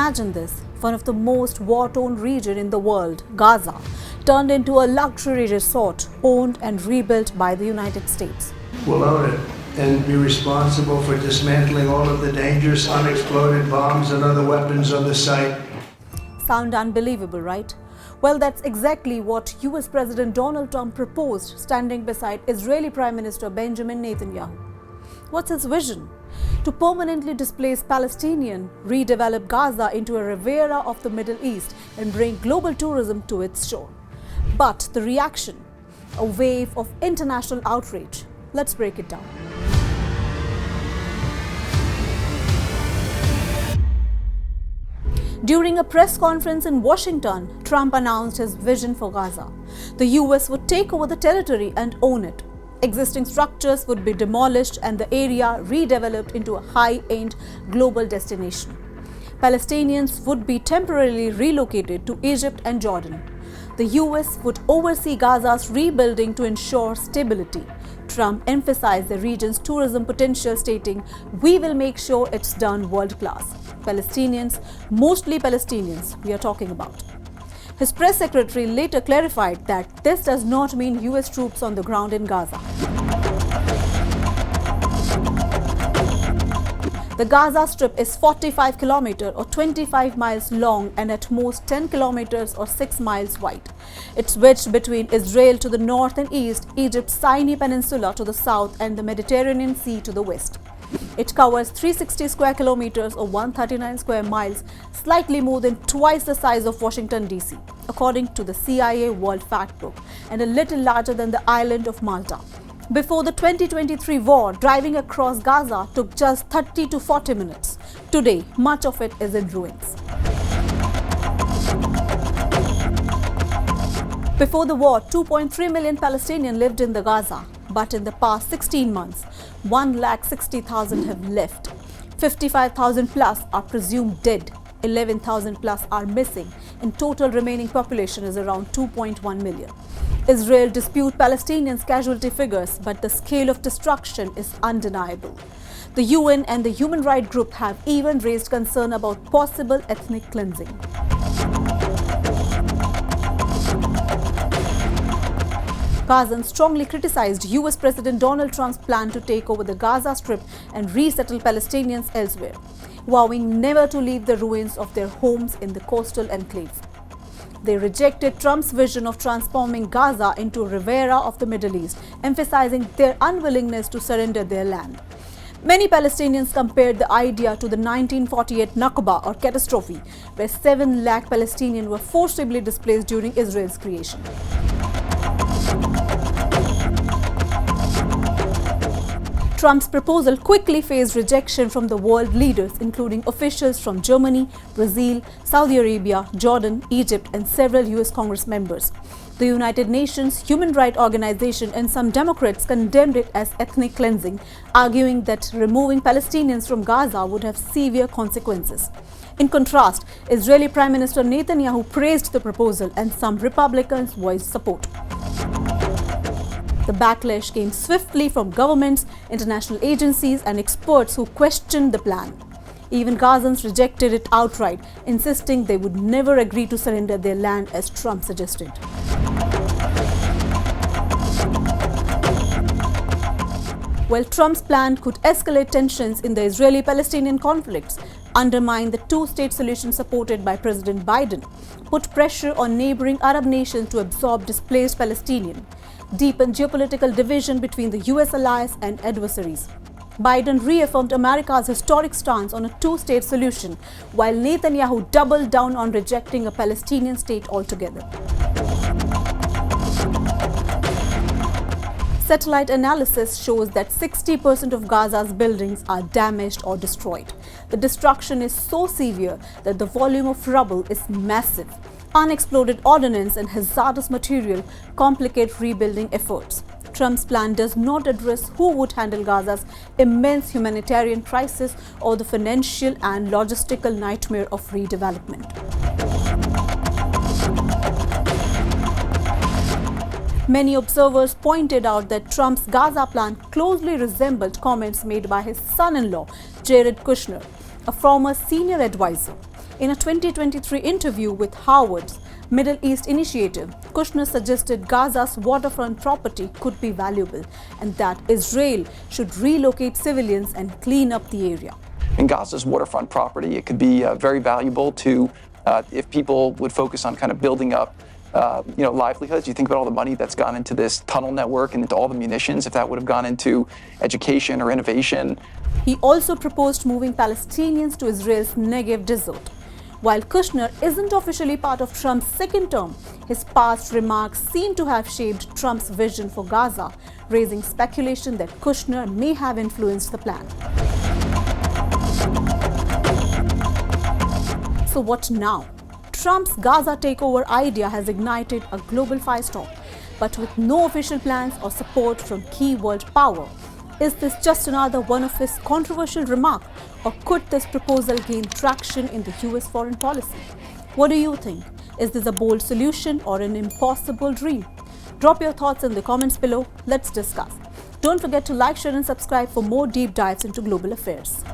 Imagine this, one of the most war-torn regions in the world, Gaza, turned into a luxury resort owned and rebuilt by the United States. We'll own it and be responsible for dismantling all of the dangerous unexploded bombs and other weapons on the site. Sound unbelievable, right? Well, that's exactly what US President Donald Trump proposed standing beside Israeli Prime Minister Benjamin Netanyahu. What's his vision? To permanently displace Palestinians, redevelop Gaza into a Riviera of the Middle East and bring global tourism to its shore. But the reaction? A wave of international outrage. Let's break it down. During a press conference in Washington, Trump announced his vision for Gaza. The US would take over the territory and own it. Existing structures would be demolished and the area redeveloped into a high-end global destination. Palestinians would be temporarily relocated to Egypt and Jordan. The US would oversee Gaza's rebuilding to ensure stability. Trump emphasized the region's tourism potential, stating, "We will make sure it's done world-class." Palestinians, mostly Palestinians, we are talking about. His press secretary later clarified that this does not mean US troops on the ground in Gaza. The Gaza Strip is 45 kilometers or 25 miles long and at most 10 kilometers or 6 miles wide. It's wedged between Israel to the north and east, Egypt's Sinai Peninsula to the south, and the Mediterranean Sea to the west. It covers 360 square kilometers or 139 square miles, slightly more than twice the size of Washington, D.C., according to the CIA World Factbook, and a little larger than the island of Malta. Before the 2023 war, driving across Gaza took just 30 to 40 minutes. Today, much of it is in ruins. Before the war, 2.3 million Palestinians lived in the Gaza. But in the past 16 months, 160,000 have left. 55,000 plus are presumed dead. 11,000 plus are missing. And total remaining population is around 2.1 million. Israel disputes Palestinians' casualty figures, but the scale of destruction is undeniable. The UN and the human rights group have even raised concern about possible ethnic cleansing. Gazans strongly criticized US President Donald Trump's plan to take over the Gaza Strip and resettle Palestinians elsewhere, vowing never to leave the ruins of their homes in the coastal enclave. They rejected Trump's vision of transforming Gaza into a Riviera of the Middle East, emphasizing their unwillingness to surrender their land. Many Palestinians compared the idea to the 1948 Nakba or catastrophe, where 7 lakh Palestinians were forcibly displaced during Israel's creation. Trump's proposal quickly faced rejection from the world leaders, including officials from Germany, Brazil, Saudi Arabia, Jordan, Egypt, and several US Congress members. The United Nations Human Rights Organization and some Democrats condemned it as ethnic cleansing, arguing that removing Palestinians from Gaza would have severe consequences. In contrast, Israeli Prime Minister Netanyahu praised the proposal and some Republicans voiced support. The backlash came swiftly from governments, international agencies, and experts who questioned the plan. Even Gazans rejected it outright, insisting they would never agree to surrender their land as Trump suggested. While Trump's plan could escalate tensions in the Israeli-Palestinian conflicts, undermine the two-state solution supported by President Biden, put pressure on neighboring Arab nations to absorb displaced Palestinians, deepen geopolitical division between the US allies and adversaries. Biden reaffirmed America's historic stance on a two-state solution, while Netanyahu doubled down on rejecting a Palestinian state altogether. Satellite analysis shows that 60% of Gaza's buildings are damaged or destroyed. The destruction is so severe that the volume of rubble is massive. Unexploded ordnance and hazardous material complicate rebuilding efforts. Trump's plan does not address who would handle Gaza's immense humanitarian crisis or the financial and logistical nightmare of redevelopment. Many observers pointed out that Trump's Gaza plan closely resembled comments made by his son-in-law, Jared Kushner, a former senior advisor. In a 2023 interview with Harvard's Middle East Initiative, Kushner suggested Gaza's waterfront property could be valuable and that Israel should relocate civilians and clean up the area. In Gaza's waterfront property, it could be very valuable to, if people would focus on kind of building up livelihoods. You think about all the money that's gone into this tunnel network and into all the munitions, if that would have gone into education or innovation. He also proposed moving Palestinians to Israel's Negev desert. While Kushner isn't officially part of Trump's second term, his past remarks seem to have shaped Trump's vision for Gaza, raising speculation that Kushner may have influenced the plan. So what now? Trump's Gaza takeover idea has ignited a global firestorm, but with no official plans or support from key world power. Is this just another one of his controversial remarks, or could this proposal gain traction in the US foreign policy? What do you think? Is this a bold solution or an impossible dream? Drop your thoughts in the comments below. Let's discuss. Don't forget to like, share and subscribe for more deep dives into global affairs.